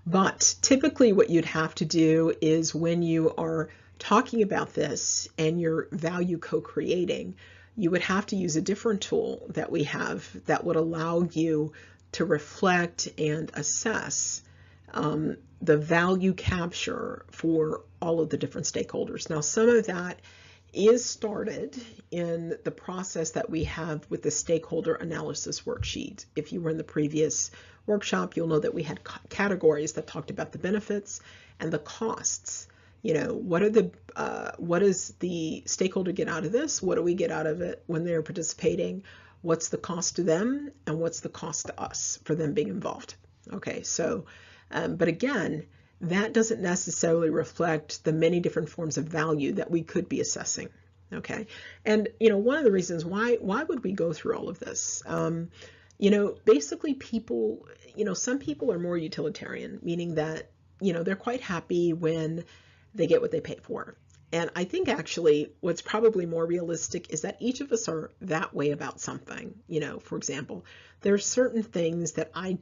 but typically what you'd have to do is when you are talking about this and you're value co-creating, you would have to use a different tool that we have that would allow you to reflect and assess the value capture for all of the different stakeholders. Now, some of that is started in the process that we have with the stakeholder analysis worksheet. If you were in the previous workshop, you'll know that we had categories that talked about the benefits and the costs. What does the stakeholder get out of this? What do we get out of it when they're participating? What's the cost to them? And what's the cost to us for them being involved? Okay, so, but again, that doesn't necessarily reflect the many different forms of value that we could be assessing. Okay, and one of the reasons why would we go through all of this? Basically people, some people are more utilitarian, meaning that they're quite happy when they get what they pay for. And I think actually what's probably more realistic is that each of us are that way about something. For example, there are certain things that I'm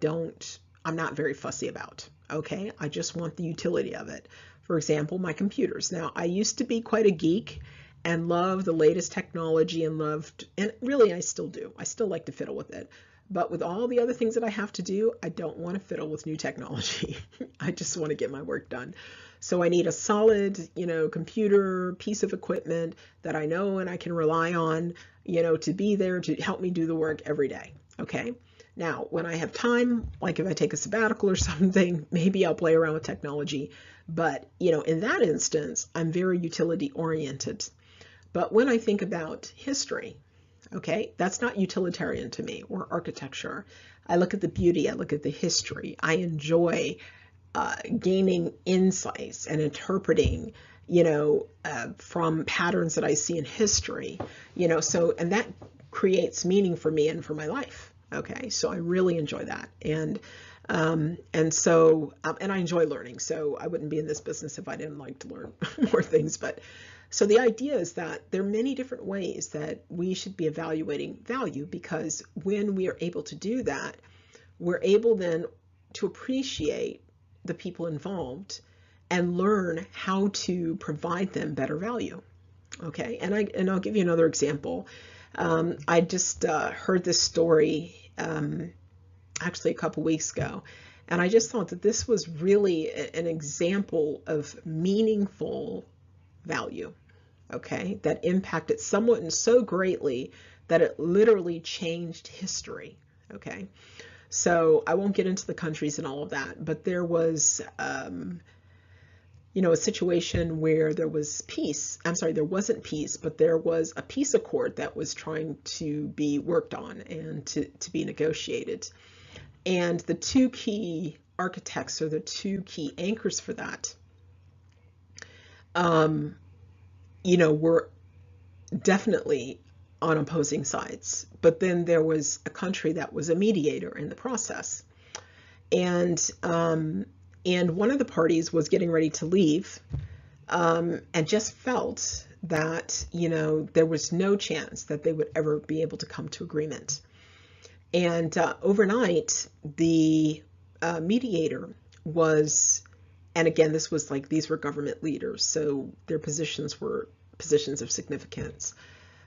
not very fussy about. Okay, I just want the utility of it. For example, my computers. Now, I used to be quite a geek and love the latest technology and really I still do. I still like to fiddle with it. But with all the other things that I have to do, I don't want to fiddle with new technology. I just want to get my work done. So I need a solid, computer piece of equipment that I know and I can rely on, to be there to help me do the work every day. Okay. Now, when I have time, like if I take a sabbatical or something, maybe I'll play around with technology. But, in that instance, I'm very utility oriented. But when I think about history, okay, that's not utilitarian to me, or architecture. I look at the beauty, I look at the history. I enjoy gaining insights and interpreting, from patterns that I see in history, and that creates meaning for me and for my life. Okay, so I really enjoy that. And I enjoy learning. So I wouldn't be in this business if I didn't like to learn more things. But so the idea is that there are many different ways that we should be evaluating value, because when we are able to do that, we're able then to appreciate the people involved and learn how to provide them better value. Okay, and I'll give you another example. I just heard this story actually a couple weeks ago, and I just thought that this was really an example of meaningful value, okay, that impacted someone so greatly that it literally changed history, okay? So I won't get into the countries and all of that, but there was a situation where there was peace. I'm sorry, there wasn't peace, but there was a peace accord that was trying to be worked on and to be negotiated. And the two key architects, or the two key anchors for that, were definitely on opposing sides. But then there was a country that was a mediator in the process. And one of the parties was getting ready to leave, and just felt that, there was no chance that they would ever be able to come to agreement. And overnight, the mediator was, and again, this was like, these were government leaders, so their positions were positions of significance.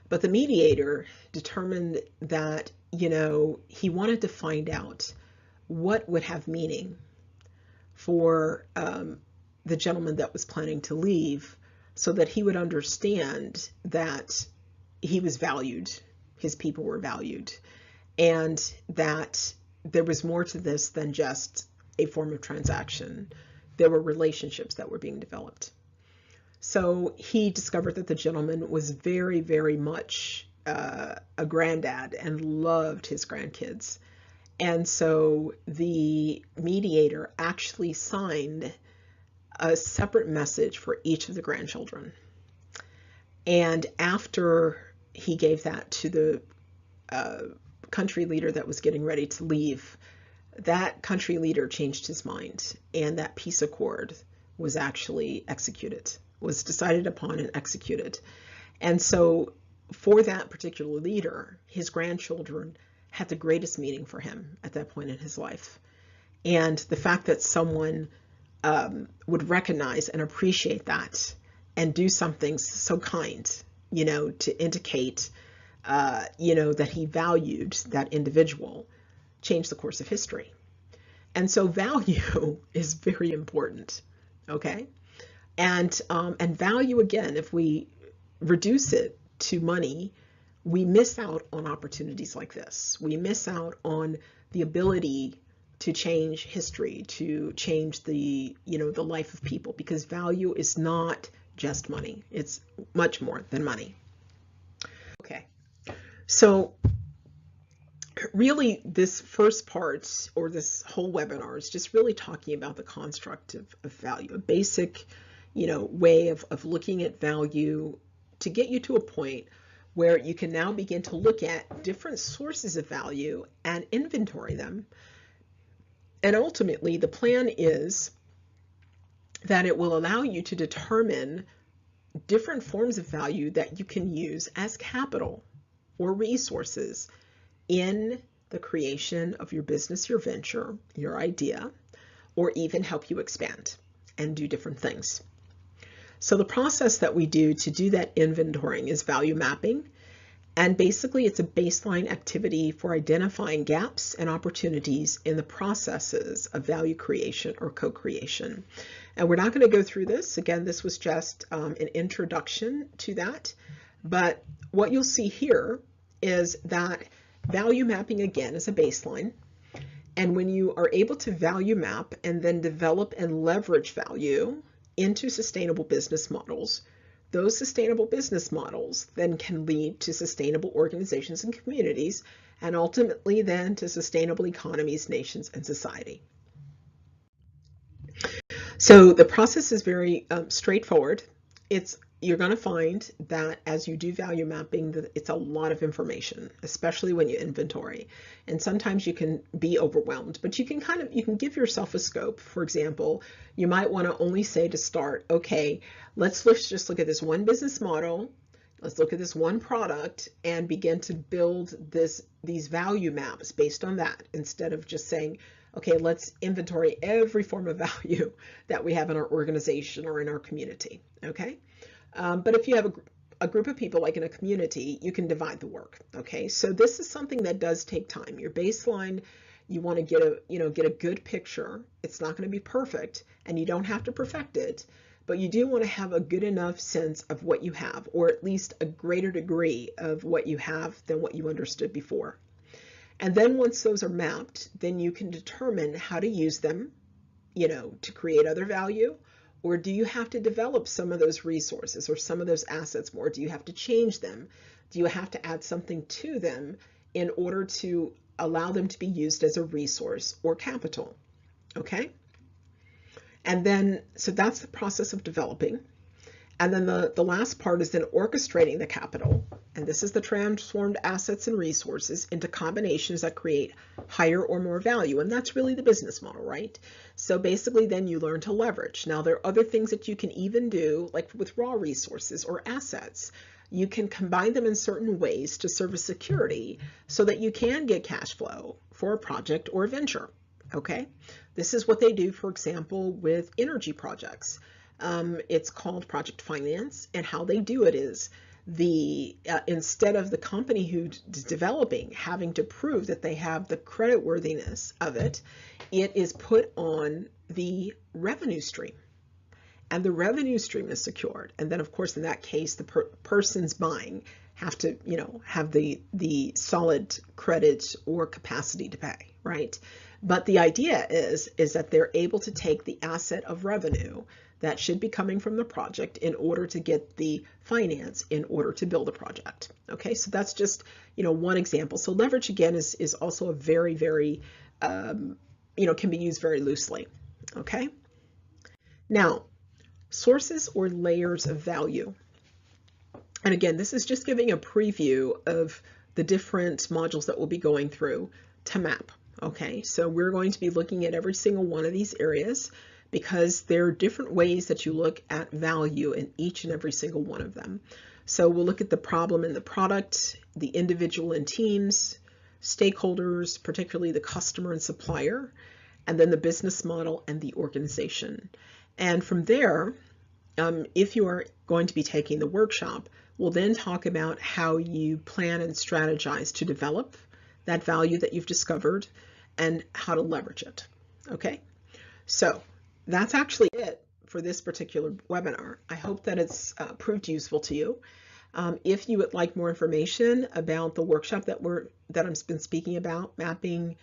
But the mediator determined that, he wanted to find out what would have meaning for the gentleman that was planning to leave, so that he would understand that he was valued, his people were valued, and that there was more to this than just a form of transaction. There were relationships that were being developed. So he discovered that the gentleman was very, very much a granddad and loved his grandkids. And so the mediator actually signed a separate message for each of the grandchildren. And after he gave that to the country leader that was getting ready to leave, that country leader changed his mind, and that peace accord was actually executed, was decided upon and executed. And so for that particular leader, his grandchildren had the greatest meaning for him at that point in his life. And the fact that someone would recognize and appreciate that and do something so kind, to indicate, that he valued that individual, changed the course of history. And so value is very important, okay? And value, again, if we reduce it to money, we miss out on opportunities like this. We miss out on the ability to change history, to change the life of people, because value is not just money. It's much more than money. Okay, so really this first part, or this whole webinar, is just really talking about the construct of value, a basic, way of looking at value, to get you to a point where you can now begin to look at different sources of value and inventory them. And ultimately, the plan is that it will allow you to determine different forms of value that you can use as capital or resources in the creation of your business, your venture, your idea, or even help you expand and do different things. So the process that we do to do that inventorying is value mapping. And basically, it's a baseline activity for identifying gaps and opportunities in the processes of value creation or co-creation. And we're not going to go through this. Again, this was just an introduction to that. But what you'll see here is that value mapping, again, is a baseline. And when you are able to value map and then develop and leverage value into sustainable business models, those sustainable business models then can lead to sustainable organizations and communities, and ultimately then to sustainable economies, nations, and society. So the process is very straightforward. You're going to find that as you do value mapping, that it's a lot of information, especially when you inventory. And sometimes you can be overwhelmed, but you can give yourself a scope. For example, you might want to only say to start, okay, let's just look at this one business model. Let's look at this one product and begin to build these value maps based on that, instead of just saying, okay, let's inventory every form of value that we have in our organization or in our community, okay? But if you have a group of people, like in a community, you can divide the work. Okay, so this is something that does take time. Your baseline, you want to get a good picture. It's not going to be perfect, and you don't have to perfect it, but you do want to have a good enough sense of what you have, or at least a greater degree of what you have than what you understood before. And then once those are mapped, then you can determine how to use them, to create other value. Or do you have to develop some of those resources or some of those assets more? Do you have to change them? Do you have to add something to them in order to allow them to be used as a resource or capital? Okay? And then, so that's the process of developing. And then the last part is then orchestrating the capital. And this is the transformed assets and resources into combinations that create higher or more value. And that's really the business model, right? So basically then you learn to leverage. Now there are other things that you can even do, like with raw resources or assets. You can combine them in certain ways to serve as security so that you can get cash flow for a project or a venture. Okay? This is what they do, for example, with energy projects. It's called project finance, and how they do it is instead of the company who's developing having to prove that they have the credit worthiness of it, it is put on the revenue stream, and the revenue stream is secured. And then, of course, in that case, the person's buying have to, have the solid credit or capacity to pay, right? But the idea is that they're able to take the asset of revenue that should be coming from the project in order to get the finance in order to build a project. Okay, so that's just, one example. So leverage, again, is also a very, very, can be used very loosely. Okay, now sources or layers of value. And again, this is just giving a preview of the different modules that we'll be going through to map. Okay, so we're going to be looking at every single one of these areas, because there are different ways that you look at value in each and every single one of them. So we'll look at the problem in the product, the individual and teams, stakeholders, particularly the customer and supplier, and then the business model and the organization. And from there, if you are going to be taking the workshop, we'll then talk about how you plan and strategize to develop that value that you've discovered and how to leverage it. Okay, so that's actually it for this particular webinar. I hope that it's proved useful to you. If you would like more information about the workshop that I've been speaking about, mapping,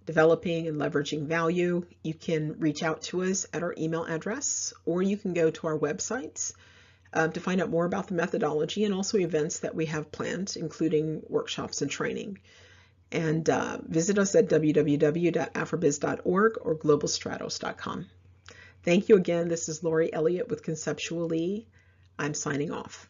developing, and leveraging value, you can reach out to us at our email address, or you can go to our websites to find out more about the methodology and also events that we have planned, including workshops and training. And visit us at www.afrobiz.org or globalstratos.com. Thank you again. This is Lori Elliott with Conceptual Lee. I'm signing off.